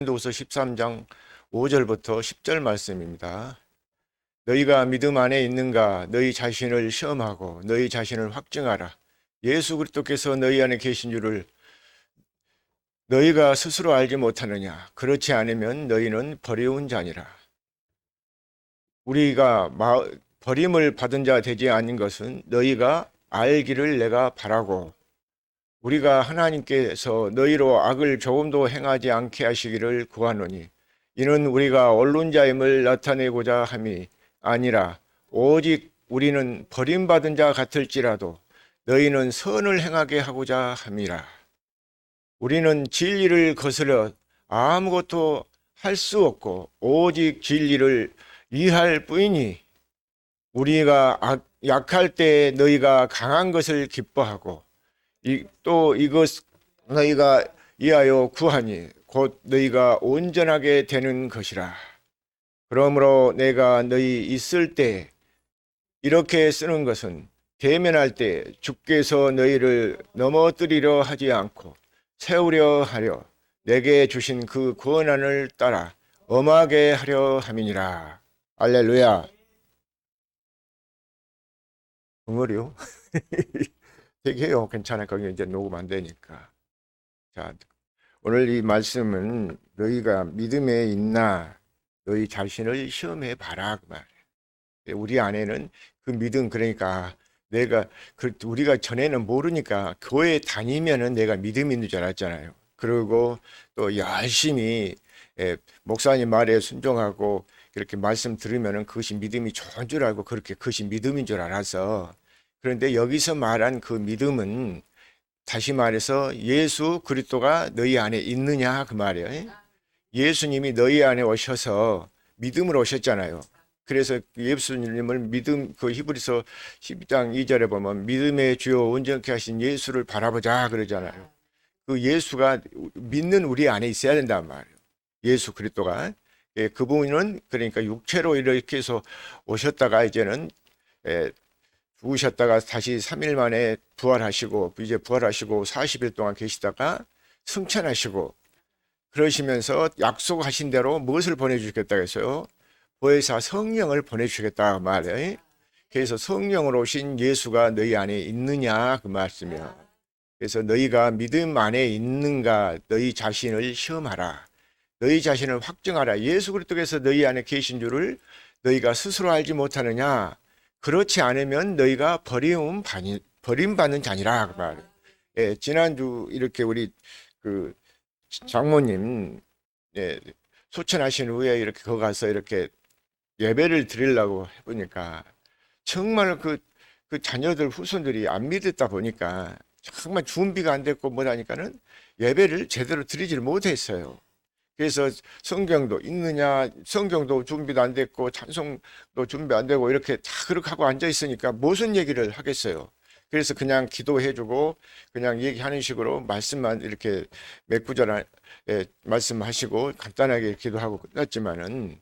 고린도후서 13장 5절부터 10절 말씀입니다. 너희가 믿음 안에 있는가? 너희 자신을 시험하고 너희 자신을 확증하라. 예수 그리스도께서 너희 안에 계신 줄을 너희가 스스로 알지 못하느냐? 그렇지 않으면 너희는 버리운 자니라. 우리가 버림을 받은 자 되지 않은 것은 너희가 알기를 내가 바라고, 우리가 하나님께서 너희로 악을 조금도 행하지 않게 하시기를 구하노니 이는 우리가 언론자임을 나타내고자 함이 아니라 오직 우리는 버림받은 자 같을지라도 너희는 선을 행하게 하고자 함이라. 우리는 진리를 거스려 아무것도 할 수 없고 오직 진리를 이할 뿐이니 우리가 약할 때 너희가 강한 것을 기뻐하고 또 이것 너희가 이하여 구하니 곧 너희가 온전하게 되는 것이라. 그러므로 내가 너희 있을 때 이렇게 쓰는 것은 대면할 때 주께서 너희를 넘어뜨리려 하지 않고 세우려 하려 내게 주신 그 권한을 따라 엄하게 하려 함이니라. 할렐루야. 벙어리요? 되게요. 괜찮아. 거기 이제 녹음 안 되니까. 자, 오늘 이 말씀은 너희가 믿음에 있나 너희 자신을 시험해 봐라 그 말이에요. 우리 안에는 그 믿음, 그러니까 내가 우리가 전에는 모르니까 교회 다니면은 내가 믿음이 있는 줄 알았잖아요. 그리고 또 열심히 목사님 말에 순종하고 이렇게 말씀 들으면은 그것이 믿음이 좋은 줄 알고 그렇게 그것이 믿음인 줄 알아서. 그런데 여기서 말한 그 믿음은 다시 말해서 예수 그리스도가 너희 안에 있느냐 그 말이에요. 예수님이 너희 안에 오셔서 믿음으로 오셨잖아요. 그래서 예수님을 믿음, 그 히브리서 12장 2절에 보면 믿음의 주요 온전케 하신 예수를 바라보자 그러잖아요. 그 예수가 믿는 우리 안에 있어야 된단 말이에요. 예수 그리스도가. 그분은 그러니까 육체로 이렇게 해서 오셨다가 이제는 죽으셨다가 다시 3일 만에 부활하시고, 이제 부활하시고 40일 동안 계시다가 승천하시고, 그러시면서 약속하신 대로 무엇을 보내주겠다고 했어요? 보혜사 성령을 보내주겠다 말이에요. 그래서 성령으로 오신 예수가 너희 안에 있느냐 그 말씀이에요. 그래서 너희가 믿음 안에 있는가 너희 자신을 시험하라. 너희 자신을 확증하라. 예수 그리스도께서 너희 안에 계신 줄을 너희가 스스로 알지 못하느냐? 그렇지 않으면 너희가 버림받는 자니라 그 말이에요. 지난주 이렇게 우리 그 장모님 소천하신 후에 이렇게 거기 가서 이렇게 예배를 드리려고 해보니까 정말 그 자녀들 후손들이 안 믿었다 보니까 정말 준비가 안 됐고 뭐라니까는 예배를 제대로 드리지를 못했어요. 그래서 성경도 있느냐, 성경도 준비도 안 됐고 찬송도 준비 안 되고 이렇게 다 그렇게 하고 앉아 있으니까 무슨 얘기를 하겠어요. 그래서 그냥 기도해주고 그냥 얘기하는 식으로 말씀만 이렇게 몇 구절 말씀하시고 간단하게 기도하고 끝났지만은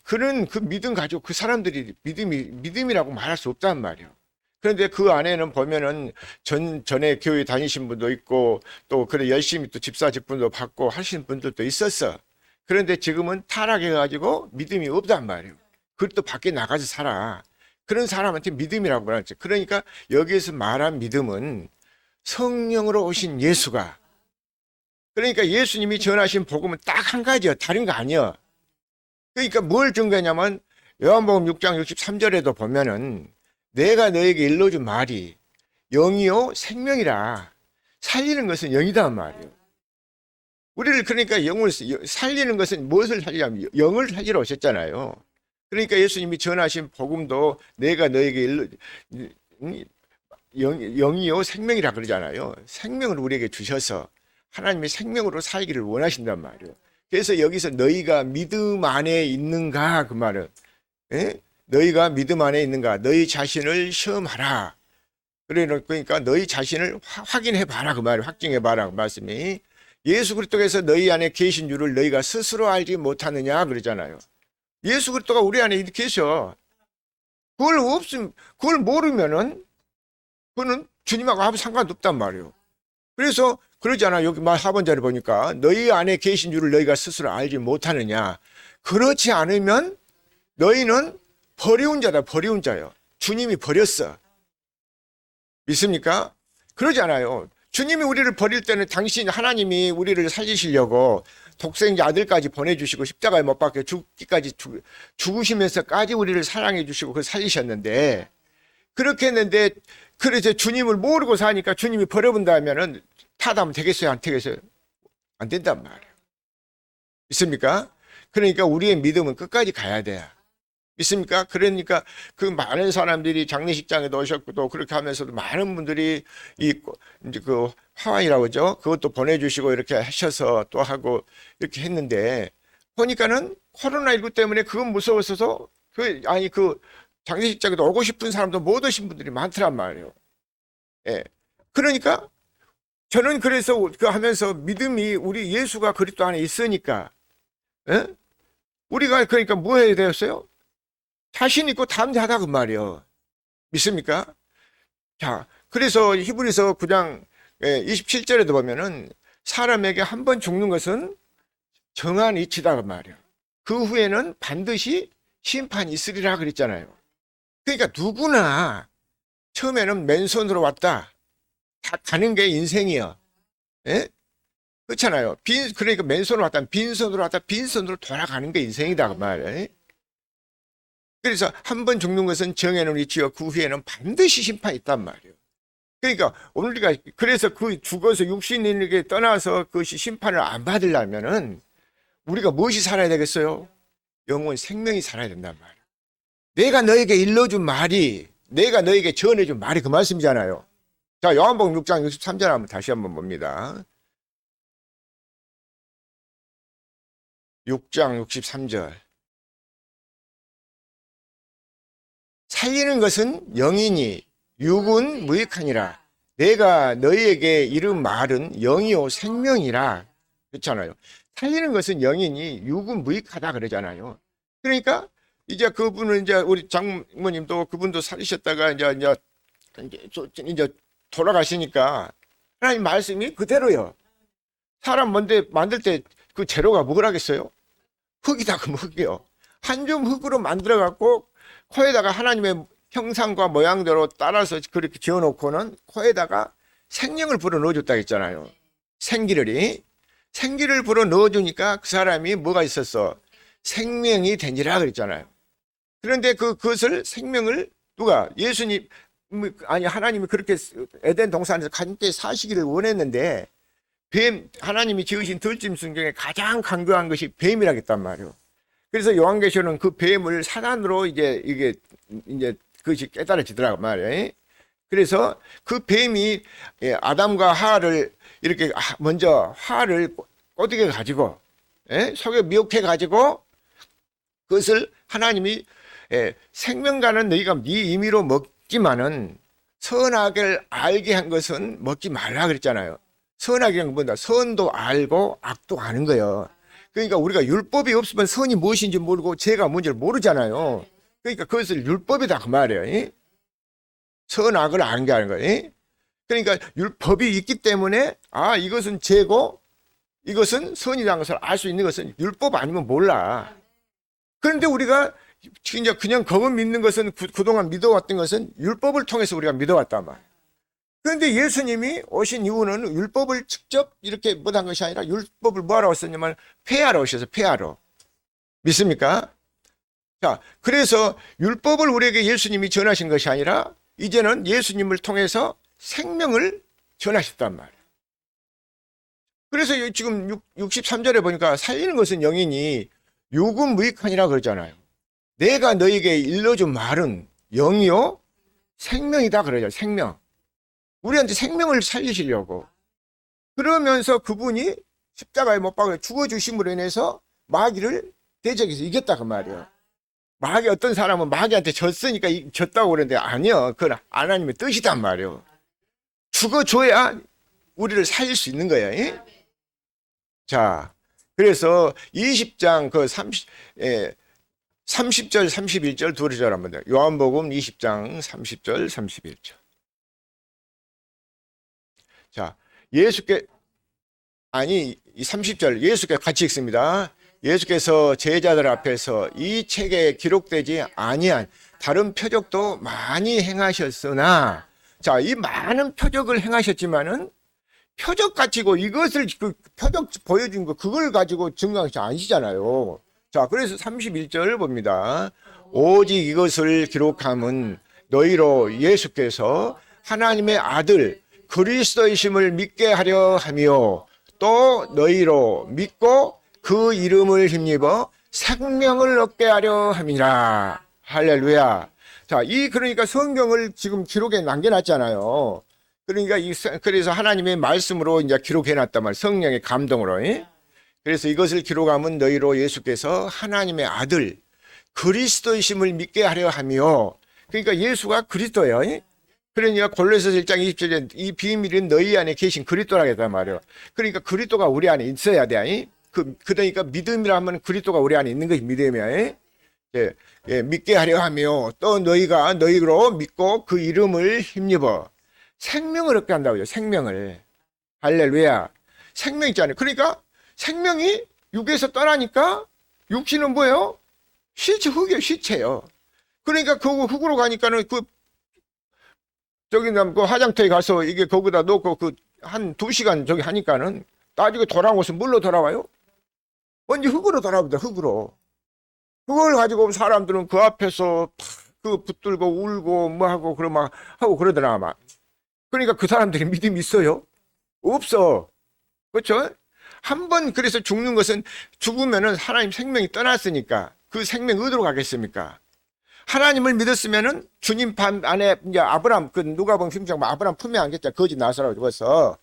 그런 그 믿음 가지고 그 사람들이 믿음이라고 말할 수 없단 말이에요. 그런데 그 안에는 보면은 전에 교회 다니신 분도 있고 또 그래 열심히 또 집사 직분도 받고 하시는 분들도 있었어. 그런데 지금은 타락해가지고 믿음이 없단 말이에요. 그걸 또 밖에 나가서 살아. 그런 사람한테 믿음이라고 말하지. 그러니까 여기에서 말한 믿음은 성령으로 오신 예수가, 그러니까 예수님이 전하신 복음은 딱 한 가지야. 다른 거 아니야. 그러니까 뭘 증거냐면 요한복음 6장 63절에도 보면은 내가 너에게 일러준 말이 영이요 생명이라. 살리는 것은 영이란 말이에요. 우리를 그러니까 영을 살리는 것은 무엇을 살리냐면 영을 살리러 오셨잖아요. 그러니까 예수님이 전하신 복음도 내가 너에게 영이요 생명이라 그러잖아요. 생명을 우리에게 주셔서 하나님의 생명으로 살기를 원하신단 말이에요. 그래서 여기서 너희가 믿음 안에 있는가 그 말은, 너희가 믿음 안에 있는가 너희 자신을 시험하라. 그러니까 너희 자신을 확인해 봐라 그 말이에요. 확증해 봐라 그 말씀이. 예수 그리스도께서 너희 안에 계신 줄을 너희가 스스로 알지 못하느냐 그러잖아요. 예수 그리스도가 우리 안에 계셔. 그걸 모르면은 그거는 주님하고 아무 상관도 없단 말이에요. 그래서 그러잖아. 여기 말 4번절에 보니까 너희 안에 계신 줄을 너희가 스스로 알지 못하느냐. 그렇지 않으면 너희는 버리운 자다. 버리운 자요. 주님이 버렸어. 믿습니까? 그러지 않아요. 주님이 우리를 버릴 때는 당신 하나님이 우리를 살리시려고 독생자 아들까지 보내주시고 십자가에 못 박혀 죽기까지 죽으시면서까지 우리를 사랑해 주시고 그걸 살리셨는데, 그렇게 했는데 그래서 주님을 모르고 사니까 주님이 버려본다면은 타다면 되겠어요? 안 되겠어요? 안 된단 말이에요. 믿습니까? 그러니까 우리의 믿음은 끝까지 가야 돼요. 믿습니까? 그러니까 그 많은 사람들이 장례식장에도 오셨고 또 그렇게 하면서도 많은 분들이 이제 그 화환이라고 하죠. 그것도 보내주시고 이렇게 하셔서 또 하고 이렇게 했는데, 보니까는 코로나19 때문에 그건 무서웠어서 그 장례식장에도 오고 싶은 사람도 못 오신 분들이 많더란 말이에요. 예. 그러니까 저는 그래서 그 하면서 믿음이 우리 예수가 그리스도 안에 있으니까, 예? 우리가 그러니까 뭐 해야 되었어요? 자신 있고 담대하다 그 말이요. 믿습니까? 자, 그래서 히브리서 9장 27절에도 보면은 사람에게 한 번 죽는 것은 정한 이치다 그 말이요. 그 후에는 반드시 심판이 있으리라 그랬잖아요. 그러니까 누구나 처음에는 맨손으로 왔다. 다 가는 게 인생이요. 예? 그렇잖아요. 그러니까 맨손으로 왔다, 빈손으로 왔다, 빈손으로 돌아가는 게 인생이다 그 말이에요. 그래서 한 번 죽는 것은 정해놓은 이치요 그 후에는 반드시 심판이 있단 말이에요. 그러니까 우리가 그래서 그 죽어서 육신에게 떠나서 그것이 심판을 안 받으려면은 우리가 무엇이 살아야 되겠어요? 영원 생명이 살아야 된단 말이에요. 내가 너에게 일러준 말이, 내가 너에게 전해준 말이 그 말씀이잖아요. 자, 요한복음 6장 63절 한번 다시 한번 봅니다. 6장 63절. 살리는 것은 영이니 육은 무익하니라. 내가 너희에게 이른 말은 영이요 생명이라. 그렇잖아요. 살리는 것은 영이니 육은 무익하다 그러잖아요. 그러니까 이제 그분은 이제 우리 장모님도 그분도 살리셨다가 이제 돌아가시니까 하나님 말씀이 그대로요. 사람 만들 때 그 재료가 뭐라겠어요? 흙이다 그 흙이요. 한 줌 흙으로 만들어 갖고 코에다가 하나님의 형상과 모양대로 따라서 그렇게 지어놓고는 코에다가 생명을 불어 넣어줬다 했잖아요. 생기를 불어 넣어주니까 그 사람이 뭐가 있었어? 생명이 된지라 그랬잖아요. 그런데 그것을 생명을 누가? 예수님, 아니 하나님이 그렇게 에덴 동산에서 함께 사시기를 원했는데 하나님이 지으신 들짐승 중에 가장 강교한 것이 뱀이라겠단 말이에요. 그래서 요한계시록은 그 뱀을 사단으로 이게 그것이 깨달아지더라고 말이에요. 그래서 그 뱀이 아담과 하와를 이렇게 먼저 하와를 꼬드겨 가지고 속에 미혹해 가지고 그것을 하나님이 생명과는 너희가 네 임의로 먹지만은 선악을 알게 한 것은 먹지 말라 그랬잖아요. 선악이란 건 뭐다? 선도 알고 악도 아는 거예요. 그러니까 우리가 율법이 없으면 선이 무엇인지 모르고 죄가 뭔지를 모르잖아요. 그러니까 그것을 율법이다 그 말이에요. 선악을 아는 게 아닌 거예요. 그러니까 율법이 있기 때문에 이것은 죄고 이것은 선이라는 것을 알 수 있는 것은 율법 아니면 몰라. 그런데 우리가 이제 그냥 그것 믿는 것은 그동안 믿어왔던 것은 율법을 통해서 우리가 믿어왔단 말이에요. 그런데 예수님이 오신 이유는 율법을 직접 이렇게 못한 것이 아니라 율법을 뭐하러 오셨냐면 폐하러 오셔서 폐하러. 믿습니까? 자, 그래서 율법을 우리에게 예수님이 전하신 것이 아니라 이제는 예수님을 통해서 생명을 전하셨단 말이에요. 그래서 지금 63절에 보니까 살리는 것은 영이니 육은 무익하니라 그러잖아요. 내가 너에게 일러준 말은 영이요 생명이다 그러죠. 생명. 우리한테 생명을 살리시려고. 그러면서 그분이 십자가에 못 박아 죽어주심으로 인해서 마귀를 대적해서 이겼다 그 말이에요. 어떤 사람은 마귀한테 졌으니까 졌다고 그러는데 아니요. 그건 하나님의 뜻이단 말이에요. 죽어줘야 우리를 살릴 수 있는 거예요. 자, 그래서 20장 30절 31절 두 절 한번 돼요. 요한복음 20장 30절 31절. 자, 예수께 아니, 이 30절 예수께서 같이 읽습니다. 예수께서 제자들 앞에서 이 책에 기록되지 아니한 다른 표적도 많이 행하셨으나, 자, 이 많은 표적을 행하셨지만은 표적 가지고 이것을 그 표적 보여준 거 그걸 가지고 증거하지 아니잖아요. 자, 그래서 31절 봅니다. 오직 이것을 기록함은 너희로 예수께서 하나님의 아들 그리스도이심을 믿게 하려 함이요 또 너희로 믿고 그 이름을 힘입어 생명을 얻게 하려 함이라. 할렐루야. 자, 그러니까 성경을 지금 기록에 남겨놨잖아요. 그러니까 그래서 하나님의 말씀으로 이제 기록해놨단 말이에요. 성령의 감동으로. 그래서 이것을 기록하면 너희로 예수께서 하나님의 아들 그리스도이심을 믿게 하려 하며, 그러니까 예수가 그리스도예요. 그러니까 골로새서 1장 20절에 이 비밀은 너희 안에 계신 그리스도라고 했단 말이에요. 그러니까 그리스도가 우리 안에 있어야 돼. 그러니까 믿음이라면 그리스도가 우리 안에 있는 것이 믿음이야. 믿게 하려 하며 또 너희로 믿고 그 이름을 힘입어 생명을 얻게 한다고요. 생명을. 할렐루야. 생명 있잖아요. 그러니까 생명이 육에서 떠나니까 육신은 뭐예요? 시체, 흙이에요. 시체요. 그러니까 그 흙으로 가니까는 저기 그 화장터에 가서 이게 거기다 놓고 한 2시간 저기 하니까는 나중에 돌아온 것은 뭘로 돌아와요? 먼저 흙으로 돌아옵니다. 흙으로. 그걸 가지고 사람들은 그 앞에서 붙들고 울고 뭐 하고 그러면 하고 그러더라 아마. 그러니까 그 사람들이 믿음이 있어요? 없어. 그렇죠? 한 번 그래서 죽는 것은 죽으면은 하나님 생명이 떠났으니까 그 생명 어디로 가겠습니까? 하나님을 믿었으면은 주님 반 안에 이제 아브람 누가복음 16장 아브람 품에 안겼잖아. 거지 나사로 죽어서.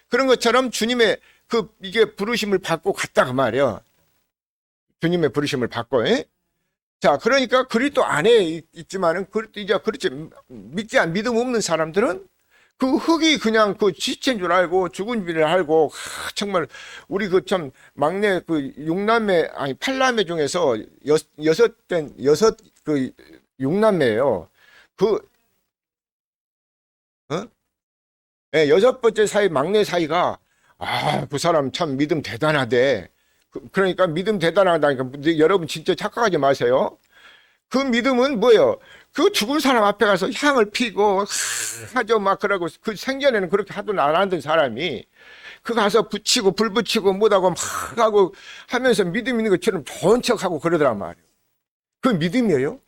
그런 것처럼 주님의 이게 부르심을 받고 갔다 그 말이에요. 주님의 부르심을 받고. 자, 그러니까 그리스도 안에 있지만은 이제 그렇지 믿음 없는 사람들은 그 흙이 그냥 시체인 줄 알고 죽은 줄 알고 정말 우리 참 막내 6남매 아니 8남매 중에서 여섯 6남매예요. 네, 6번째 사이 막내 사이가 그 사람 참 믿음 대단하대. 그러니까 믿음 대단하다니까 여러분 진짜 착각하지 마세요. 그 믿음은 뭐예요? 그 죽은 사람 앞에 가서 향을 피고 하죠 막 그러고 생전에는 그렇게 하도 안 하던 사람이 가서 붙이고 불 붙이고 뭐하고 막 하고 하면서 믿음 있는 것처럼 좋은 척하고 그러더란 말이에요. 그 믿음이에요?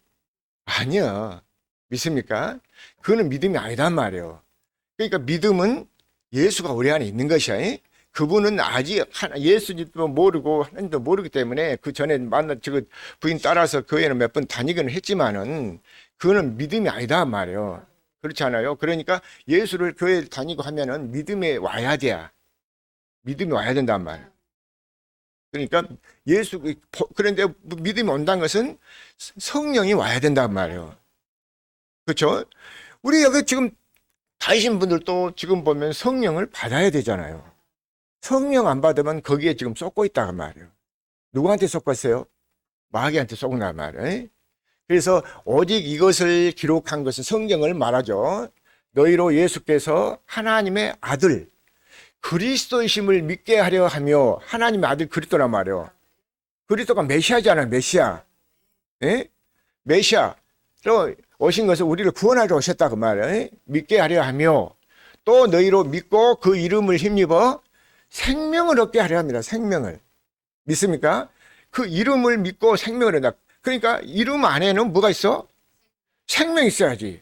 아니야. 믿습니까? 그거는 믿음이 아니단 말이에요. 그러니까 믿음은 예수가 우리 안에 있는 것이야. 그분은 아직 예수님도 모르고 하나님도 모르기 때문에 그 전에 부인 따라서 교회는 몇 번 다니기는 했지만은 그거는 믿음이 아니다 말이에요. 그렇지 않아요? 그러니까 예수를 교회 다니고 하면은 믿음에 와야 돼. 믿음이 와야 된단 말이에요. 그러니까 그런데 믿음이 온다는 것은 성령이 와야 된단 말이에요. 그렇죠? 우리 여기 지금 다니신 분들도 지금 보면 성령을 받아야 되잖아요. 성령 안 받으면 거기에 지금 쏟고 있다고 말이에요. 누구한테 쏟고 있어요? 마귀한테 쏟는단 말이에요. 그래서 오직 이것을 기록한 것은 성경을 말하죠. 너희로 예수께서 하나님의 아들 그리스도이심을 믿게 하려 하며 하나님의 아들 그리스도란 말이에요. 그리스도가 메시아잖아요. 메시아. 예? 메시아로 오신 것은 우리를 구원하러 오셨다 그 말이에요. 믿게 하려 하며 또 너희로 믿고 그 이름을 힘입어 생명을 얻게 하려 합니다. 생명을. 믿습니까? 그 이름을 믿고 생명을 얻는다. 그러니까 이름 안에는 뭐가 있어? 생명이 있어야지.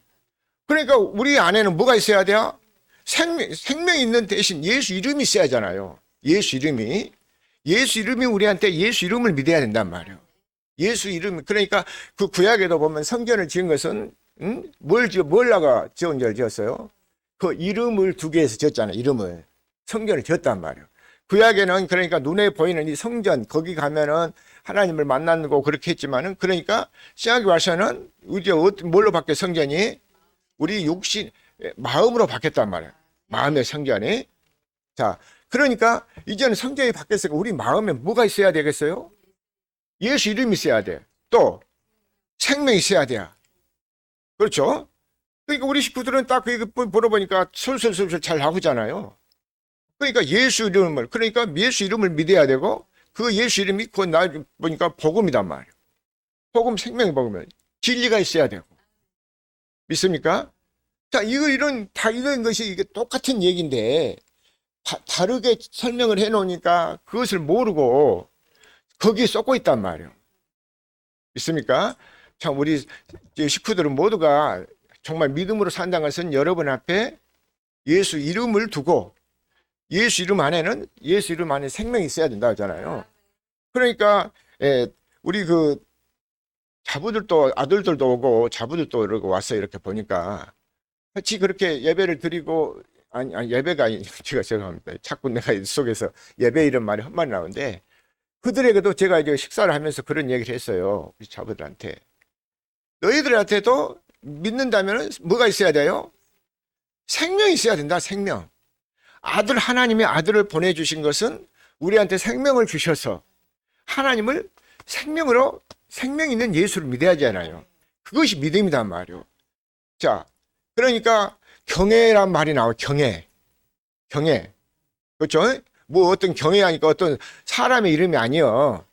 그러니까 우리 안에는 뭐가 있어야 돼요? 생명이 있는 대신 예수 이름이 있어야 하잖아요. 예수 이름이 우리한테 예수 이름을 믿어야 된단 말이에요. 예수 이름. 그러니까 그 구약에도 보면 성전을 지은 것은 뭘다가 지은 줄 지었어요? 그 이름을 두 개에서 지었잖아요. 이름을. 성전을 지었단 말이에요. 구약에는 그러니까 눈에 보이는 이 성전 거기 가면은 하나님을 만나고 그렇게 했지만은 그러니까 신약에 와서는 이제 뭘로 바뀌어 성전이 우리 육신 마음으로 바뀌었단 말이에요. 마음의 성전이. 자, 그러니까 이제는 성전이 바뀌었으니까 우리 마음에 뭐가 있어야 되겠어요? 예수 이름이 있어야 돼. 또 생명이 있어야 돼. 그렇죠? 그러니까 우리 식구들은 딱 그거 보러 보니까 술술술술 잘 나오잖아요. 그러니까 예수 이름을, 그러니까 예수 이름을 믿어야 되고, 그 예수 이름이 그 나 보니까 복음이단 말이에요. 복음, 생명의 복음은 진리가 있어야 되고. 믿습니까? 자, 이런 것이 이게 똑같은 얘기인데, 다르게 설명을 해 놓으니까 그것을 모르고 거기에 쏟고 있단 말이에요. 믿습니까? 참, 우리 식구들은 모두가 정말 믿음으로 산다는 것은 여러분 앞에 예수 이름을 두고, 예수 이름 안에 생명이 있어야 된다 하잖아요. 그러니까, 우리 그 자부들도, 아들들도 오고 자부들도 이러고 왔어요. 이렇게 보니까 같이 그렇게 예배를 드리고, 아니 예배가 아니 제가 죄송합니다. 자꾸 내가 속에서 예배 이런 말이 헛말이 나오는데, 그들에게도 제가 이제 식사를 하면서 그런 얘기를 했어요. 우리 자부들한테. 너희들한테도 믿는다면 뭐가 있어야 돼요? 생명이 있어야 된다. 생명. 하나님이 아들을 보내주신 것은 우리한테 생명을 주셔서 하나님을 생명 있는 예수를 믿어야 하잖아요. 그것이 믿음이란 말이에요. 자, 그러니까 경외란 말이 나와요. 경외. 그렇죠? 뭐 어떤 경외하니까 어떤 사람의 이름이 아니요.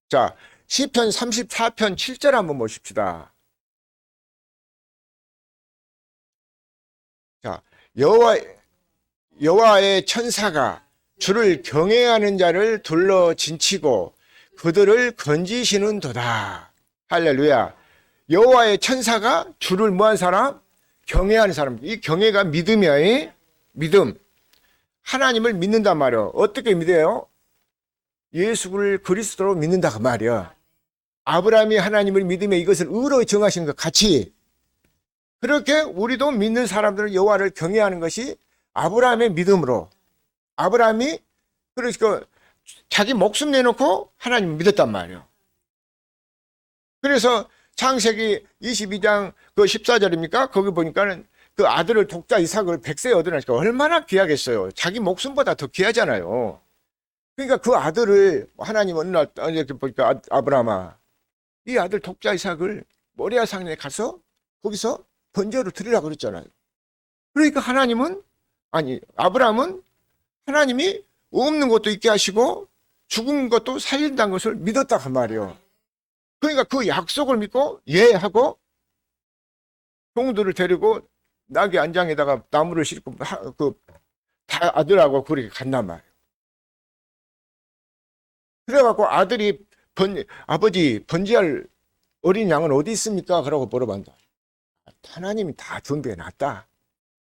자, 시편 34편 7절 한번 보십시다. 자, 여호와의 천사가 주를 경외하는 자를 둘러 진치고 그들을 건지시는도다. 할렐루야. 여호와의 천사가 주를 뭐한 사람? 경외하는 사람. 이 경외가 믿음이야. 믿음. 하나님을 믿는단 말이야. 어떻게 믿어요? 예수를 그리스도로 믿는다 그 말이야. 아브라함이 하나님을 믿으며 이것을 의로 정하신 것 같이, 그렇게 우리도 믿는 사람들은 여호와를 경외하는 것이 아브라함의 믿음으로, 아브라함이 그러니까 자기 목숨 내놓고 하나님을 믿었단 말이에요. 그래서 창세기 22장 그 14절입니까? 거기 보니까는 그 아들을 독자 이삭을 100세에 얻어나니까 얼마나 귀하겠어요. 자기 목숨보다 더 귀하잖아요. 그러니까 그 아들을 하나님 어느 날 이렇게 보니까 아브라함아, 이 아들 독자 이삭을 모리아 산에 가서 거기서 번제로 드리라고 그랬잖아요. 그러니까 아브라함은 하나님이 없는 것도 있게 하시고 죽은 것도 살린다는 것을 믿었다 그 말이에요. 그러니까 그 약속을 믿고 하고 종들을 데리고 나귀 안장에다가 나무를 싣고 다 아들하고 그렇게 간단 말이에요. 그래갖고 아들이 아버지 번제할 어린 양은 어디 있습니까? 그러고 물어본다. 하나님이 다 준비해 놨다.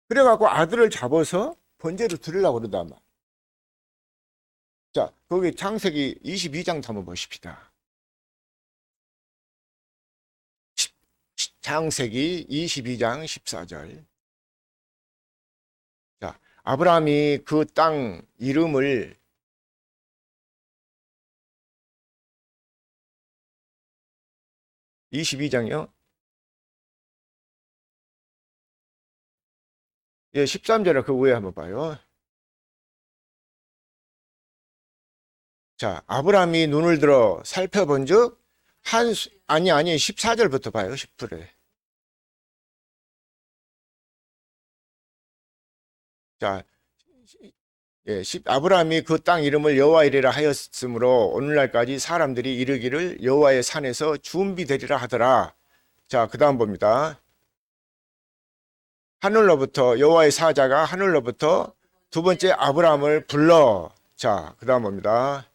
그래갖고 아들을 잡아서 번제를 드리려고 그러단 말이에요. 자, 거기 창세기 22장 한번 보십시다. 창세기 22장 14절. 자, 아브라함이 그 땅 이름을 22장이요? 예, 13절에 그 위에 한번 봐요. 자, 아브라함이 눈을 들어 살펴본즉 14절부터 봐요. 10절에. 자, 아브라함이 그 땅 이름을 여호와이리라 하였으므로 오늘날까지 사람들이 이르기를 여호와의 산에서 준비되리라 하더라. 자, 그 다음 봅니다. 하늘로부터 여호와의 사자가 하늘로부터 두 번째 아브라함을 불러. 자, 그 다음 봅니다.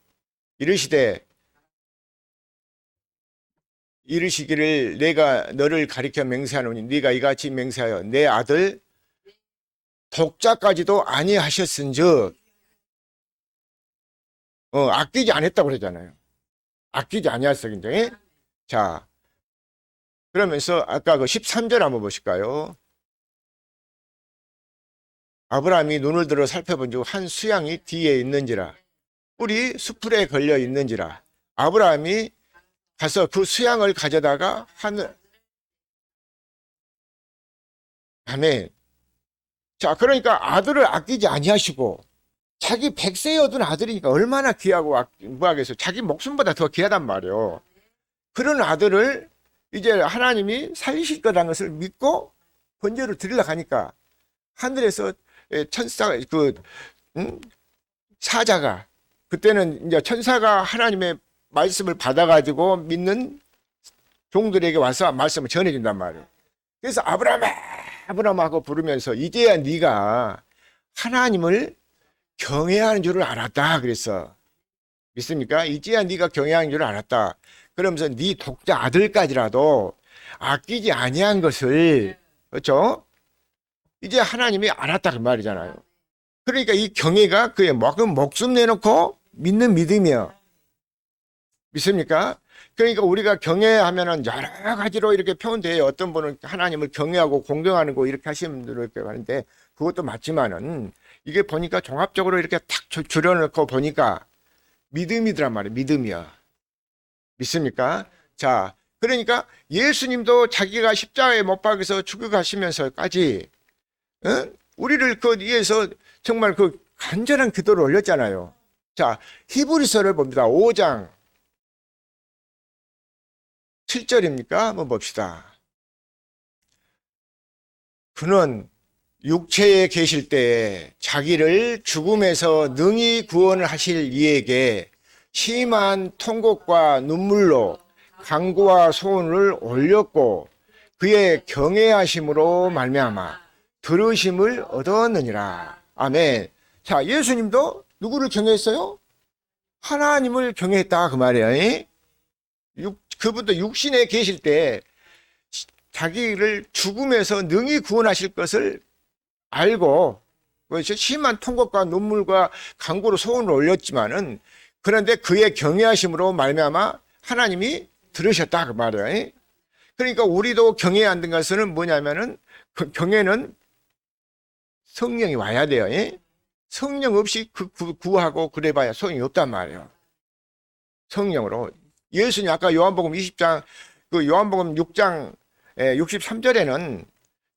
이르시기를 내가 너를 가리켜 맹세하노니 네가 이같이 맹세하여 내 아들 독자까지도 아니하셨은즉, 아끼지 않았다고 그러잖아요. 아끼지 아니했어, 굉장히. 자, 그러면서 아까 그 13절 한번 보실까요? 아브라함이 눈을 들어 살펴본즉 한 수양이 뒤에 있는지라, 뿔이 수풀에 걸려 있는지라. 아브라함이 가서 그 수양을 가져다가 아멘. 자, 그러니까 아들을 아끼지 아니하시고 자기 100세에 얻은 아들이니까 얼마나 귀하고 무하겠어요. 자기 목숨보다 더 귀하단 말이에요. 그런 아들을 이제 하나님이 살리실 거라는 것을 믿고 번제를 드리려고 하니까 하늘에서 천사가 사자가, 그때는 이제 천사가 하나님의 말씀을 받아가지고 믿는 종들에게 와서 말씀을 전해준단 말이에요. 그래서 아브라함 하고 부르면서 이제야 네가 하나님을 경외하는 줄을 알았다 그랬어. 믿습니까? 이제야 네가 경외하는 줄을 알았다. 그러면서 네 독자 아들까지라도 아끼지 아니한 것을, 그렇죠? 이제 하나님이 알았다 그 말이잖아요. 그러니까 이 경외가 그의 목숨 내놓고 믿는 믿음이요. 믿습니까? 그러니까 우리가 경외하면은 여러 가지로 이렇게 표현돼요. 어떤 분은 하나님을 경외하고 공경하는 거 이렇게 하시는 분들 이렇게 하는데 그것도 맞지만은 이게 보니까 종합적으로 이렇게 탁 줄여놓고 보니까 믿음이더란 말이에요. 믿음이야. 믿습니까? 자, 그러니까 예수님도 자기가 십자가에 못 박혀서 죽어가시면서까지 우리를 그 위해서 정말 그 간절한 기도를 올렸잖아요. 자, 히브리서를 봅니다. 5장 7절입니까? 한번 봅시다. 그는 육체에 계실 때에 자기를 죽음에서 능히 구원을 하실 이에게 심한 통곡과 눈물로 간구와 소원을 올렸고 그의 경외하심으로 말미암아 들으심을 얻었느니라. 아멘. 자, 예수님도 누구를 경외했어요? 하나님을 경외했다 그 말이에요. 그분도 육신에 계실 때 자기를 죽음에서 능히 구원하실 것을 알고 심한 통곡과 눈물과 간구로 소원을 올렸지만은 그런데 그의 경외하심으로 말미암아 하나님이 들으셨다 그 말이에요. 그러니까 우리도 경외해야 하는 것은 뭐냐면은 그 경외는 성령이 와야 돼요. 성령 없이 구하고 그래봐야 소용이 없단 말이에요. 성령으로. 예수님 아까 요한복음 20장 그 요한복음 6장 63절에는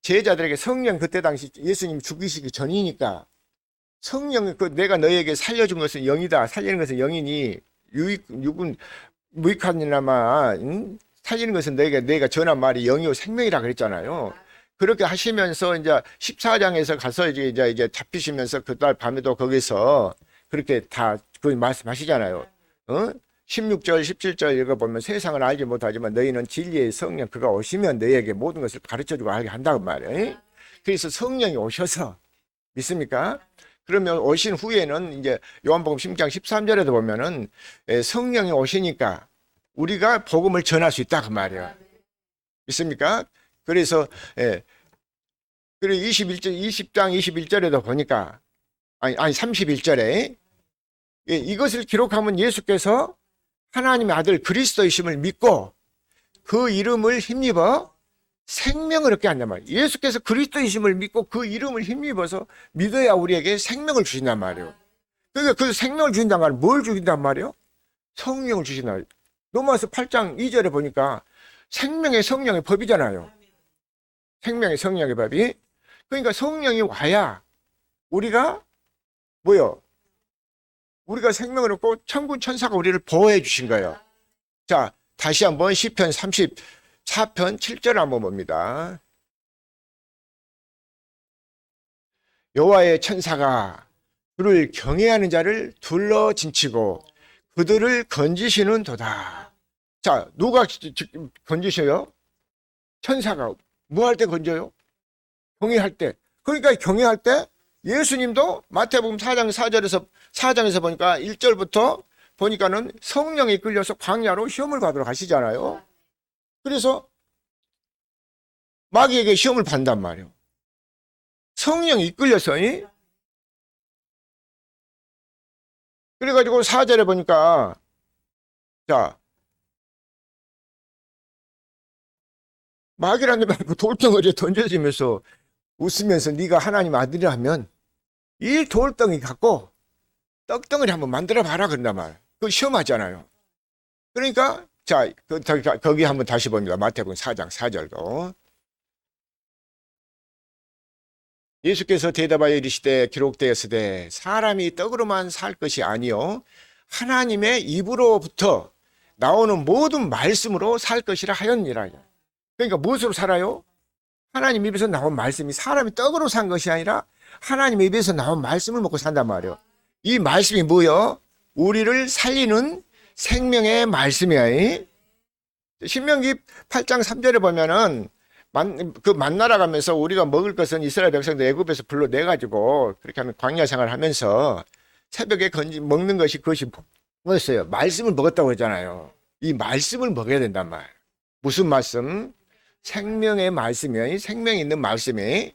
제자들에게 성령 그때 당시 예수님 죽이시기 전이니까 성령 그 내가 너에게 살려준 것은 영이다. 살리는 것은 영이니 육은 무익하니라마 살리는 것은 내가 전한 말이 영이요 생명이라 그랬잖아요. 그렇게 하시면서 이제 14장에서 가서 이제 잡히시면서 그날 밤에도 거기서 그렇게 다 그 말씀하시잖아요. 16절, 17절 읽어보면 세상을 알지 못하지만 너희는 진리의 성령 그가 오시면 너희에게 모든 것을 가르쳐주고 알게 한다고 말이에요. 그래서 성령이 오셔서 믿습니까? 그러면 오신 후에는 이제 요한복음 10장 13절에도 보면은 성령이 오시니까 우리가 복음을 전할 수 있다 그 말이에요. 믿습니까? 그래서 그리고 20장 21절에도 보니까 아니 31절에 이것을 기록하면 예수께서 하나님의 아들 그리스도이심을 믿고 그 이름을 힘입어 생명을 얻게 한단 말이에요. 예수께서 그리스도이심을 믿고 그 이름을 힘입어서 믿어야 우리에게 생명을 주신단 말이에요. 그러니까 그 생명을 주신단 말이에요. 뭘 주신단 말이에요? 성령을 주신단 말이에요. 로마서 8장 2절에 보니까 생명의 성령의 법이잖아요. 생명의 성령의 법이. 그러니까 성령이 와야 우리가 뭐요? 우리가 생명을 얻고 천군 천사가 우리를 보호해 주신 거예요. 자, 다시 한번 시편 34편 7절 한번 봅니다. 여호와의 천사가 그를 경외하는 자를 둘러 진치고 그들을 건지시는 도다. 자, 누가 건지셔요? 천사가. 뭐 할 때 건져요? 경외할 때. 그러니까 경외할 때 예수님도 마태복음 4장에서 보니까 1절부터 보니까는 성령이 끌려서 광야로 시험을 받으러 가시잖아요. 그래서 마귀에게 시험을 받는단 말이에요. 성령이 이끌려서. 그래가지고 4절에 보니까 자 마귀라는 말고 돌덩어리에 던져지면서 웃으면서 네가 하나님 아들이라면 이 돌덩이 갖고 떡덩어리 한번 만들어 봐라 그런단 말. 그거 시험하잖아요. 그러니까 자 거기 한번 다시 봅니다. 마태복음 4장 4절도 예수께서 대답하여 이르시되 기록되었으되 사람이 떡으로만 살 것이 아니요 하나님의 입으로부터 나오는 모든 말씀으로 살 것이라 하였니라. 그러니까 무엇으로 살아요? 하나님 입에서 나온 말씀이 사람이 떡으로 산 것이 아니라 하나님의 입에서 나온 말씀을 먹고 산단 말이에요. 이 말씀이 뭐요? 우리를 살리는 생명의 말씀이야. 신명기 8장 3절에 보면은 만나러 가면서 우리가 먹을 것은 이스라엘 백성들 애굽에서 불러내가지고 그렇게 하면 광야 생활을 하면서 새벽에 먹는 것이 그것이 뭐였어요? 말씀을 먹었다고 했잖아요. 이 말씀을 먹어야 된단 말. 무슨 말씀? 생명의 말씀이요. 생명이 있는 말씀이.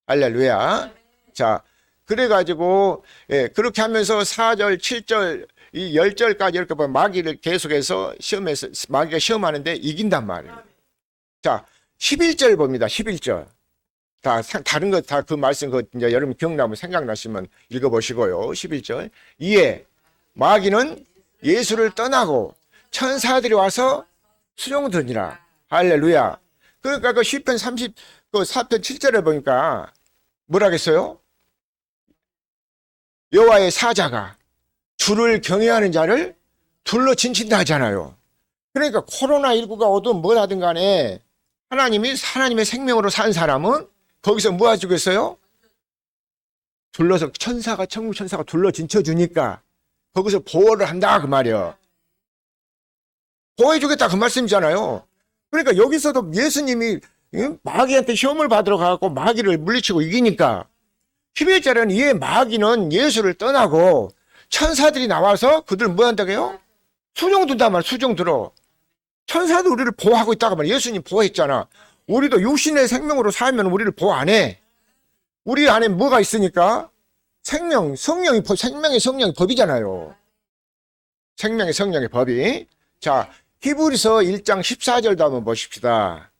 할렐루야. 자, 그래가지고, 예, 그렇게 하면서 4절, 7절, 이 10절까지 이렇게 보면 마귀를 계속해서 시험해서, 마귀가 시험하는데 이긴단 말이에요. 자, 11절 봅니다. 11절. 다른 거 다 그 말씀, 이제 여러분 기억나면 생각나시면 읽어보시고요. 11절. 이에 마귀는 예수를 떠나고 천사들이 와서 수종드니라. 할렐루야. 그러니까 그 시편 4편 7절에 보니까 뭐라겠어요? 여호와의 사자가 주를 경외하는 자를 둘러 진친다 하잖아요. 그러니까 코로나19가 오든 뭘 하든 간에 하나님의 생명으로 산 사람은 거기서 뭐 해주겠어요? 둘러서 천국 천사가 둘러 진쳐주니까 거기서 보호를 한다 그 말이야. 보호해주겠다 그 말씀이잖아요. 그러니까 여기서도 예수님이 마귀한테 시험을 받으러 가고 마귀를 물리치고 이기니까 11절에는 이 마귀는 예수를 떠나고 천사들이 나와서 그들 뭐 한다고요? 수종든단 말이야. 수종들어. 천사도 우리를 보호하고 있다고 말이야. 예수님 보호했잖아. 우리도 육신의 생명으로 살면 우리를 보호 안 해. 우리 안에 뭐가 있으니까? 생명의 성령의 법이잖아요. 생명의 성령의 법이. 자, 히브리서 1장 14절도 한번 보십시다.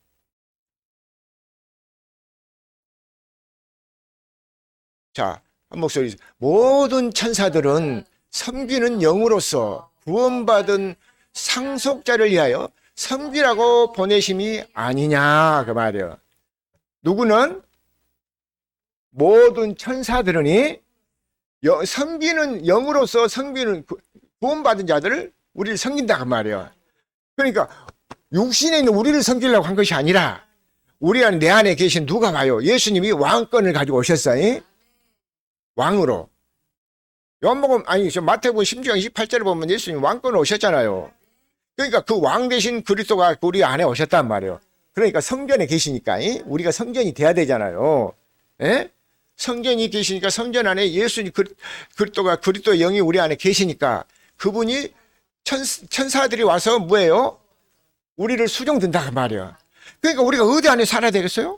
자, 한 목소리. 모든 천사들은 섬기는 영으로서 구원받은 상속자를 위하여 섬기라고 보내심이 아니냐 그 말이에요. 누구는? 모든 천사들은이 섬기는 영으로서 섬기는 구원받은 자들을 우리를 섬긴다 그 말이에요. 그러니까 육신에 있는 우리를 섬기려고 한 것이 아니라 우리 안에 내 안에 계신 누가 봐요? 예수님이 왕권을 가지고 오셨어요. 왕으로. 요한복음 마태복음 16장 28절에 보면 예수님 왕권을 오셨잖아요. 그러니까 그 왕 대신 그리스도가 우리 안에 오셨단 말이에요. 그러니까 성전에 계시니까 우리가 성전이 돼야 되잖아요. 예? 성전이 계시니까 성전 안에 예수님 그리스도의 영이 우리 안에 계시니까 그분이 천사들이 와서 뭐예요? 우리를 수종든다 그 말이에요. 그러니까 우리가 어디 안에 살아야 되겠어요?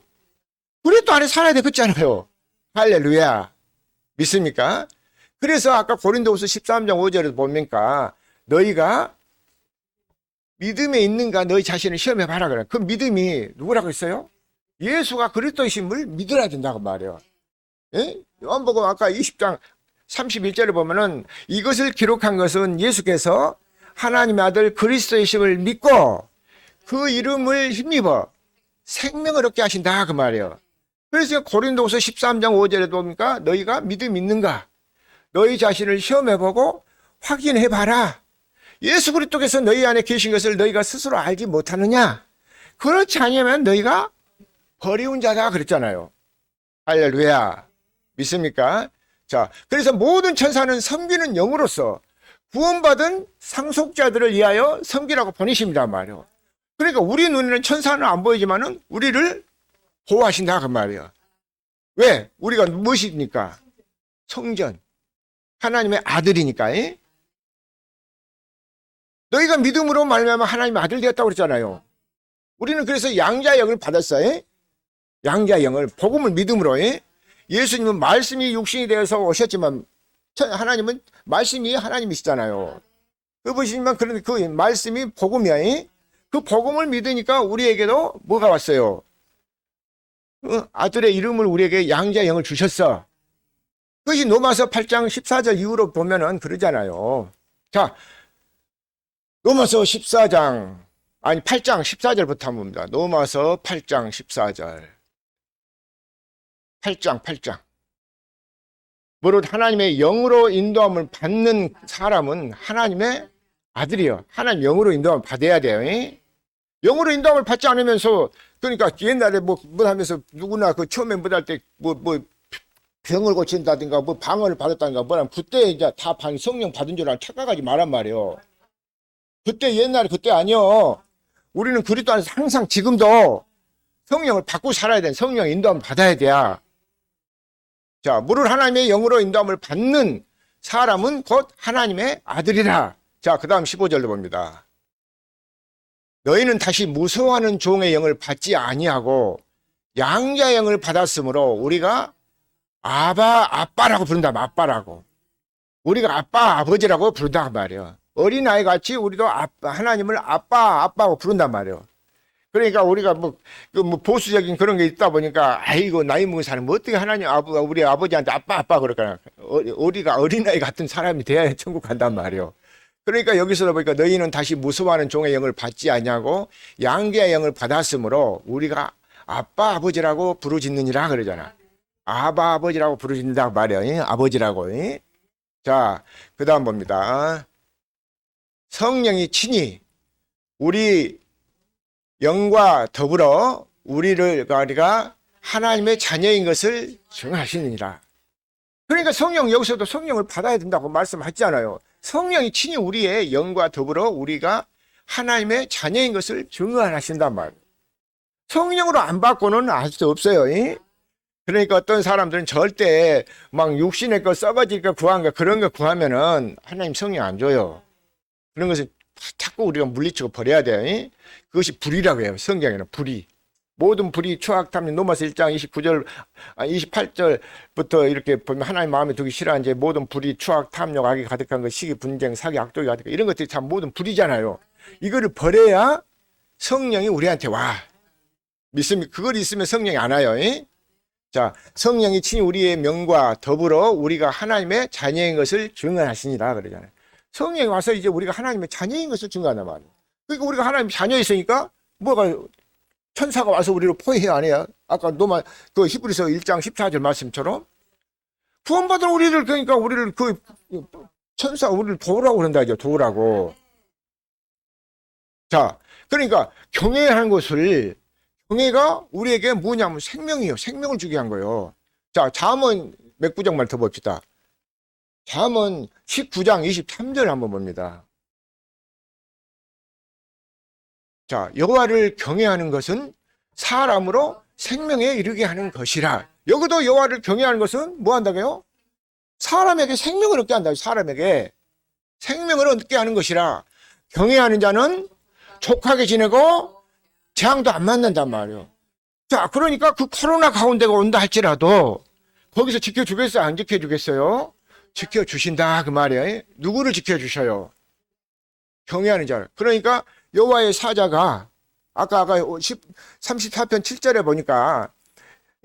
그리스도 안에 살아야 되겠잖아요. 할렐루야. 믿습니까? 그래서 아까 고린도후서 13장 5절에 보니까 너희가 믿음에 있는가 너희 자신을 시험해 봐라 그래. 그 믿음이 누구라고 했어요? 예수가 그리스도이심을 믿어야 된다고 말해요. 예? 요한복음 아까 20장 31절에 보면은 이것을 기록한 것은 예수께서 하나님의 아들 그리스도이심을 믿고 그 이름을 힘입어 생명을 얻게 하신다 그 말이에요. 그래서 고린도후서 13장 5절에 보니까 너희가 믿음 있는가? 너희 자신을 시험해보고 확인해봐라. 예수 그리스도께서 너희 안에 계신 것을 너희가 스스로 알지 못하느냐? 그렇지 않으면 너희가 버리운 자다 그랬잖아요. 할렐루야. 믿습니까? 자, 그래서 모든 천사는 섬기는 영으로서 구원받은 상속자들을 위하여 섬기라고 보내십니다 말이에요. 그러니까 우리 눈에는 천사는 안 보이지만은 우리를 보호하신다 그 말이에요. 왜? 우리가 무엇입니까? 성전. 하나님의 아들이니까. 너희가 믿음으로 말미암아 하나님의 아들 되었다고 그랬잖아요. 우리는 그래서 양자의 영을 받았어요. 양자의 영을 복음을 믿음으로. 예수님은 말씀이 육신이 되어서 오셨지만 하나님은 말씀이 하나님이시잖아요. 그 보시지만 그런데 그 말씀이 복음이야. 그 복음을 믿으니까 우리에게도 뭐가 왔어요? 아들의 이름을 우리에게 양자의 영을 주셨어. 그것이 로마서 8장 14절 이후로 보면은 그러잖아요. 자, 로마서 8장 14절부터 한번 봅니다. 로마서 8장 14절. 8장. 무릇 하나님의 영으로 인도함을 받는 사람은 하나님의 아들이요. 하나님 영으로 인도함을 받아야 돼요. 영으로 인도함을 받지 않으면서, 그러니까 옛날에 뭐 하면서 누구나 그 처음에 뭐 할 때 병을 고친다든가 뭐 방언을 받았다든가 뭐라 그때 이제 다 성령 받은 줄 알고 착각하지 말란 말이에요. 그때 옛날에 그때 아니요. 우리는 그리스도 안에서 항상 지금도 성령을 받고 살아야 돼. 성령 인도함을 받아야 돼야. 자, 물을 하나님의 영으로 인도함을 받는 사람은 곧 하나님의 아들이라. 자, 그 다음 15절로 봅니다. 너희는 다시 무서워하는 종의 영을 받지 아니하고 양자의 영을 받았으므로 우리가 아빠라고 부른다. 아빠라고. 우리가 아빠, 아버지라고 부른단 말이에요. 어린아이 같이 우리도 하나님을 아빠하고 부른단 말이에요. 그러니까 우리가 뭐 보수적인 그런 게 있다 보니까 아이고 나이 먹은 사람 어떻게 하나님 우리 아버지한테 아빠 그럴까나. 우리가 어린아이 같은 사람이 돼야 천국 간단 말이에요. 그러니까 여기서 보니까 너희는 다시 무서워하는 종의 영을 받지 아니하고 양자의 영을 받았으므로 우리가 아빠 아버지라고 부르짖느니라 그러잖아. 아버지라고 부르짖는다 말이에요. 아버지라고. 자, 그 다음 봅니다. 성령이 친히 우리 영과 더불어 우리가 하나님의 자녀인 것을 증하시느니라. 그러니까 여기서도 성령을 받아야 된다고 말씀하잖아요. 성령이 친히 우리의 영과 더불어 우리가 하나님의 자녀인 것을 증언하신단 말이에요. 성령으로 안 받고는 알 수 없어요. 그러니까 어떤 사람들은 절대 막 육신의 거 썩어질 거 구한 거 그런 거 구하면은 하나님 성령 안 줘요. 그런 것은 자꾸 우리가 물리치고 버려야 돼요. 그것이 불이라고 해요. 성경에는 불이. 모든 불이 추악탐욕 로마서 1장 29절 28절부터 이렇게 보면 하나님 마음에 두기 싫어한 이제 모든 불이 추악탐욕 악이 가득한 것 시기 분쟁 사기 악독이 가득한 이런 것들이 참 모든 불이잖아요. 이거를 버려야 성령이 우리한테 와. 그걸 있으면 성령이 안 와요. 자, 성령이 친히 우리의 명과 더불어 우리가 하나님의 자녀인 것을 증언하시니라 그러잖아요. 성령이 와서 이제 우리가 하나님의 자녀인 것을 증언한단 말이에요. 그러니까 우리가 하나님의 자녀였으니까 뭐가 천사가 와서 우리를 포위해 안 해요? 아까 그 히브리서 1장 14절 말씀처럼 구원받은 우리를 그러니까 우리를 천사 우리를 도우라고 그런다 이제 도우라고. 자, 그러니까 경외하는 것을 경외가 우리에게 뭐냐면 생명이에요. 생명을 주게 한 거예요. 자, 잠언 몇 구절만 더 봅시다. 잠언 19장 23절 한번 봅니다. 자, 여호와를 경외하는 것은 사람으로 생명에 이르게 하는 것이라. 여기도 여호와를 경외하는 것은 뭐 한다고요? 사람에게 생명을 얻게 한다. 사람에게 생명을 얻게 하는 것이라. 경외하는 자는 족하게 지내고 재앙도 안 만난단 말이에요. 자, 그러니까 그 코로나 가운데가 온다 할지라도 거기서 지켜주겠어요? 안 지켜주겠어요? 지켜주신다 그 말이에요. 누구를 지켜주셔요? 경외하는 자를. 그러니까 여호와의 사자가 아까 34편 7절에 보니까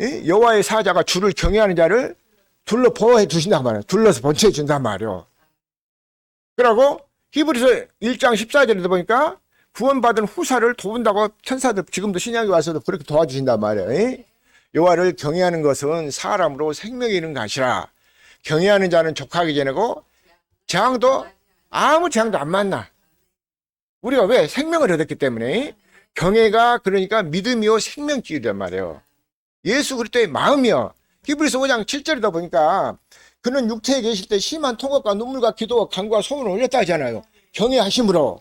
여호와의 사자가 주를 경외하는 자를 둘러 보호해 주신단 말이에요. 둘러서 번체해 준단 말이에요. 그러고 히브리서 1장 14절에도 보니까 구원받은 후사를 도운다고 천사들 지금도 신약에 와서도 그렇게 도와주신단 말이에요. 여호와를 경외하는 것은 사람으로 생명이 있는 것이라. 경외하는 자는 족하게 지내고 아무 재앙도 안 만나. 우리가 왜? 생명을 얻었기 때문에. 경외가 그러니까 믿음이요 생명줄이란 말이에요. 예수 그리스도의 마음이요. 히브리서 5장 7절이다 보니까 그는 육체에 계실 때 심한 통곡과 눈물과 기도와 간구와 소원을 올렸다 하잖아요. 경외하심으로.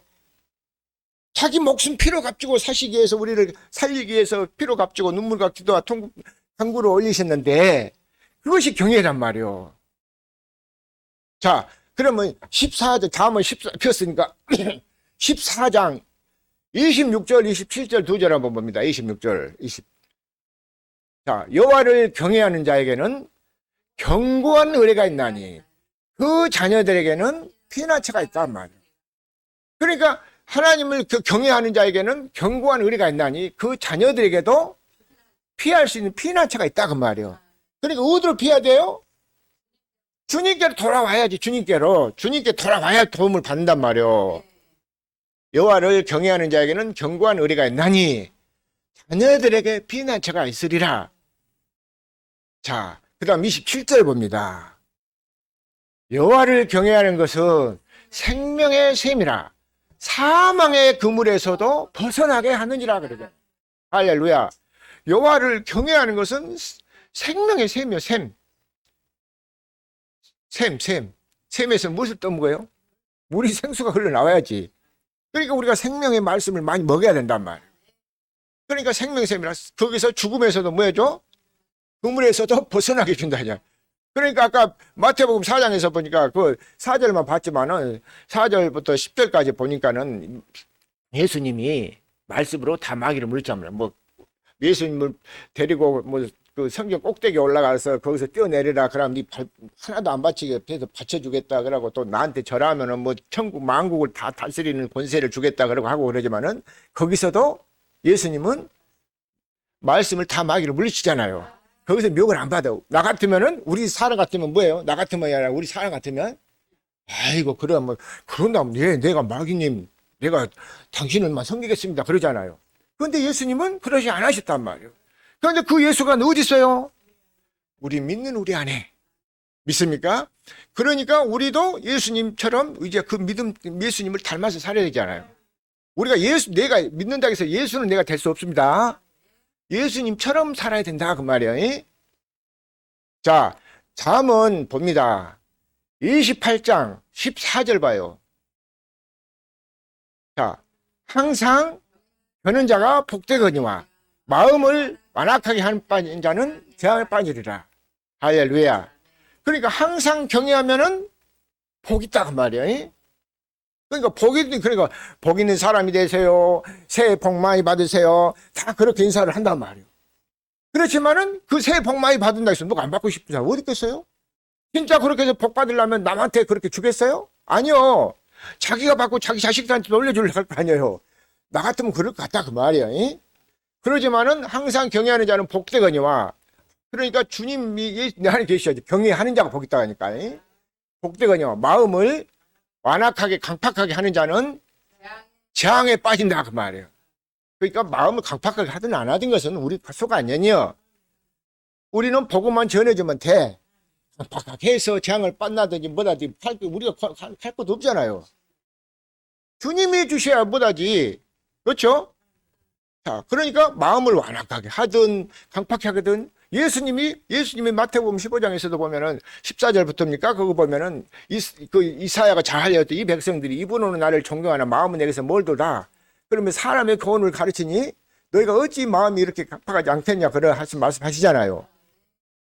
자기 목숨 피로 값주고 사시기 위해서 우리를 살리기 위해서 피로 값주고 눈물과 기도와 간구를 올리셨는데 그것이 경외란 말이에요. 자, 그러면 14절 다음은 14 폈으니까 14장 26절 27절 두 절 한번 봅니다. 26절 20. 자, 여호와를 경외하는 자에게는 견고한 의뢰가 있나니 그 자녀들에게는 피난처가 있단 말이에요. 그러니까 하나님을 경외하는 자에게는 견고한 의뢰가 있나니 그 자녀들에게도 피할 수 있는 피난처가 있다 그 말이에요. 그러니까 어디로 피해야 돼요? 주님께로 돌아와야지. 주님께 돌아와야 도움을 받는단 말이에요. 여호와를 경외하는 자에게는 견고한 의뢰가 있나니 자녀들에게 피난처가 있으리라. 자, 그 다음 27절 봅니다. 여호와를 경외하는 것은 생명의 셈이라 사망의 그물에서도 벗어나게 하느니라 그러죠. 할렐루야. 여호와를 경외하는 것은 생명의 셈이요, 셈. 샘에서 무엇을 떠먹어요? 물이 생수가 흘러나와야지. 그러니까 우리가 생명의 말씀을 많이 먹여야 된단 말이에요. 그러니까 생명샘이라 거기서 죽음에서도 뭐 해줘? 그물에서도 벗어나게 준다. 그러니까 아까 마태복음 4장에서 보니까 그 4절만 봤지만은 4절부터 10절까지 보니까는 예수님이 말씀으로 다 마귀를 물리쳤잖아요. 뭐 예수님을 데리고 뭐 그 성경 꼭대기에 올라가서 거기서 뛰어내리라 그러면 네 하나도 안 바치게 옆에서 받쳐주겠다 그러고 또 나한테 절하면은 뭐 천국 만국을 다 다스리는 권세를 주겠다 그러고 하고 그러지만은 거기서도 예수님은 말씀을 다 마귀를 물리치잖아요. 거기서 묘을 안 받아. 나 같으면은 우리 사람 같으면 뭐예요? 나 같으면 아니라 우리 사람 같으면 아이고 그래 뭐 그런다면 내가 마귀님 내가 당신을만 섬기겠습니다 그러잖아요. 그런데 예수님은 그러지 않으셨단 말이에요. 그런데 그 예수가 어디 있어요? 우리 믿는 우리 안에 믿습니까? 그러니까 우리도 예수님처럼 이제 그 믿음 예수님을 닮아서 살아야 되잖아요. 우리가 내가 믿는다고 해서 예수는 내가 될 수 없습니다. 예수님처럼 살아야 된다 그 말이에요. 자, 잠언 봅니다. 28장 14절 봐요. 자, 항상 벼는 자가 복되거니와 마음을 완악하게 하는 자는 재앙에 빠지리라. 할렐루야. 그러니까 항상 경외하면은 복 있다 그 말이에요. 그러니까 복 있는 사람이 되세요. 새해 복 많이 받으세요. 다 그렇게 인사를 한단 말이에요. 그렇지만은 그 새해 복 많이 받는다 해서 누가 안 받고 싶은 사람 어디 있겠어요? 진짜 그렇게 해서 복 받으려면 남한테 그렇게 주겠어요? 아니요. 자기가 받고 자기 자식들한테 돌려주려고 할 거 아니에요. 나 같으면 그럴 것 같다 그 말이에요. 그러지만은 항상 경외하는 자는 복되거니와 그러니까 주님이 내 안에 계셔야지. 경외하는 자가 복 있다 하니까 복되거니와 마음을 완악하게 강팍하게 하는 자는 재앙에 빠진다 그 말이에요. 그러니까 마음을 강팍하게 하든 안 하든 것은 우리 소가 아니에요. 우리는 복음만 전해주면 돼. 강팍하게 해서 재앙을 빤나든지 뭐다든지 우리가 할 것도 없잖아요. 주님이 주셔야 뭐다지. 그렇죠? 자, 그러니까 마음을 완악하게 하든 강팍하게 하든 예수님이 마태복음 15장에서도 보면은 14절부터입니까? 그거 보면은 이사야가 잘 알렸던 이 백성들이 이분으로 나를 존경하나 마음은 내게서 멀도다. 그러면 사람의 교훈을 가르치니 너희가 어찌 마음이 이렇게 강팍하지 않겠냐 그런 말씀하시잖아요.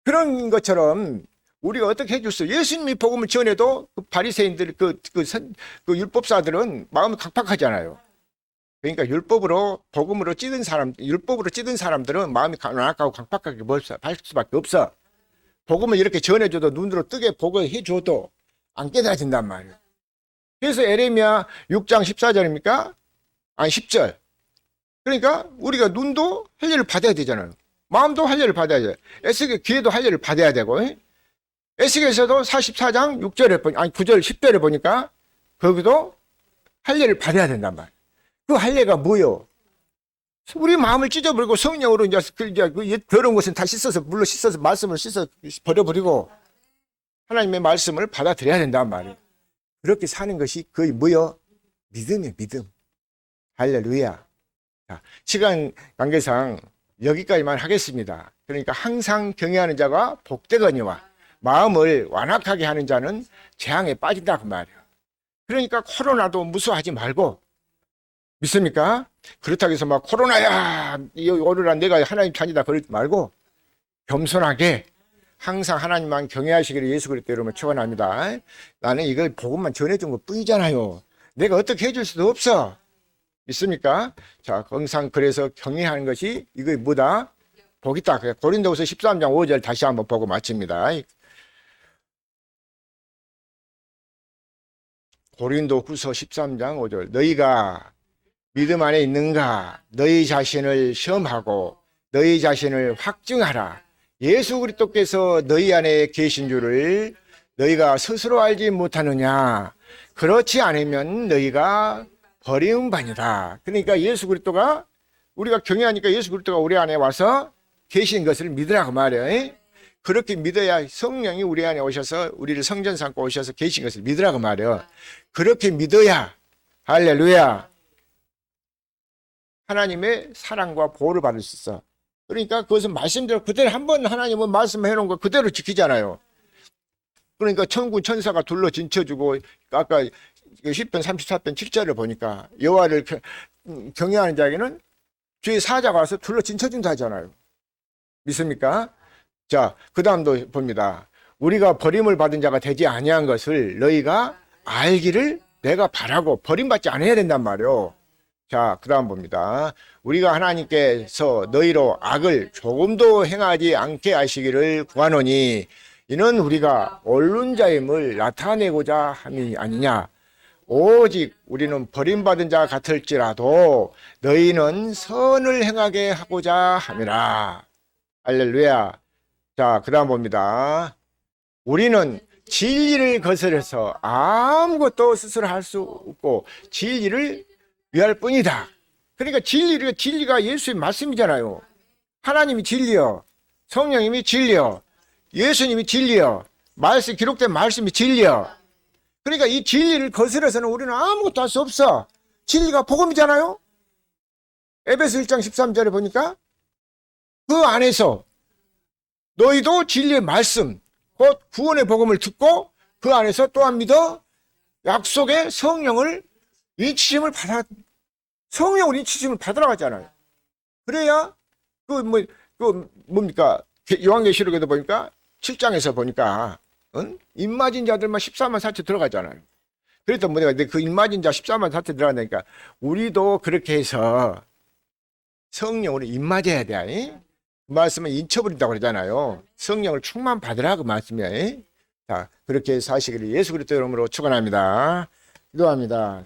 그런 것처럼 우리가 어떻게 해줄 수? 예수님이 복음을 전해도 그 바리새인들 그 율법사들은 마음이 강팍하잖아요. 그러니까 복음으로 찌든 사람들은 마음이 완악하고 강팍하게 할 수밖에 없어. 복음을 이렇게 전해줘도 눈으로 뜨게 복을 해줘도 안 깨달아진단 말이에요. 그래서 에레미야 6장 14절입니까? 아니 10절. 그러니까 우리가 눈도 할례를 받아야 되잖아요. 마음도 할례를 받아야 돼. 에스겔 귀에도 할례를 받아야 되고. 에스겔에서도 44장 6절에 아니 9절 10절에 보니까 거기도 할례를 받아야 된단 말이에요. 그 할례가 뭐요? 우리 마음을 찢어버리고 성령으로 이제 그 더러운 것은 다 씻어서 물로 씻어서 말씀을 씻어 버려버리고 하나님의 말씀을 받아들여야 된단 말이에요. 그렇게 사는 것이 거의 뭐요? 믿음이에요, 믿음. 할렐루야. 자, 시간 관계상 여기까지만 하겠습니다. 그러니까 항상 경외하는 자가 복되거니와 마음을 완악하게 하는 자는 재앙에 빠진다 그 말이에요. 그러니까 코로나도 무서워하지 말고 믿습니까? 그렇다고 해서 막 코로나야 오늘날 내가 하나님 자녀다 그러지 말고 겸손하게 항상 하나님만 경외하시기를 예수 그리스도 이름으로 축원합니다. 나는 이걸 복음만 전해준 것 뿐이잖아요. 내가 어떻게 해줄 수도 없어. 믿습니까? 자, 항상 그래서 경외하는 것이 이거 뭐다? 복 있다. 고린도후서 13장 5절 다시 한번 보고 마칩니다. 고린도후서 13장 5절 너희가 믿음 안에 있는가? 너희 자신을 시험하고 너희 자신을 확증하라. 예수 그리스도께서 너희 안에 계신 줄을 너희가 스스로 알지 못하느냐? 그렇지 않으면 너희가 버리운 바니라. 그러니까 예수 그리스도가 우리가 경외하니까 예수 그리스도가 우리 안에 와서 계신 것을 믿으라고 말이에요. 그렇게 믿어야 성령이 우리 안에 오셔서 우리를 성전 삼고 오셔서 계신 것을 믿으라고 말이에요. 그렇게 믿어야 할렐루야 하나님의 사랑과 보호를 받을 수 있어. 그러니까 그것은 말씀대로 그대로 한번 하나님은 말씀해 놓은 거 그대로 지키잖아요. 그러니까 천군 천사가 둘러 진쳐주고 아까 시편 34편 7절을 보니까 여호와를 경외하는 자에게는 주의 사자가 와서 둘러 진쳐준다 하잖아요. 믿습니까? 자, 그 다음도 봅니다. 우리가 버림을 받은 자가 되지 아니한 것을 너희가 알기를 내가 바라고 버림받지 않아야 된단 말이요. 자, 그 다음 봅니다. 우리가 하나님께서 너희로 악을 조금도 행하지 않게 하시기를 구하노니 이는 우리가 옳은 자임을 나타내고자 함이 아니냐. 오직 우리는 버림받은 자 같을지라도 너희는 선을 행하게 하고자 함이라. 할렐루야. 자, 그 다음 봅니다. 우리는 진리를 거스려서 아무것도 스스로 할 수 없고 진리를 위할 뿐이다. 그러니까 진리가 예수의 말씀이잖아요. 하나님이 진리요, 성령님이 진리요, 예수님이 진리요, 말씀 기록된 말씀이 진리요. 그러니까 이 진리를 거스려서는 우리는 아무것도 할 수 없어. 진리가 복음이잖아요. 에베소 1장 13절에 보니까 그 안에서 너희도 진리의 말씀 곧 구원의 복음을 듣고 그 안에서 또한 믿어 약속의 성령을 인치심을 받아, 성령을 인치심을 받으러 가잖아요. 그래야 뭡니까? 요한계시록에도 보니까 7장에서 보니까 입맞은 자들만 14만 4천 들어가잖아요. 그래서 내가 그 입맞은 자 14만 4천 들어가니까 우리도 그렇게 해서 성령으로 입맞아야 돼. 그 말씀은 인쳐버린다고 그러잖아요. 성령을 충만 받으라 그 말씀이에요. 자, 그렇게 사시기를 예수 그리스도 이름으로 축원합니다. 기도합니다.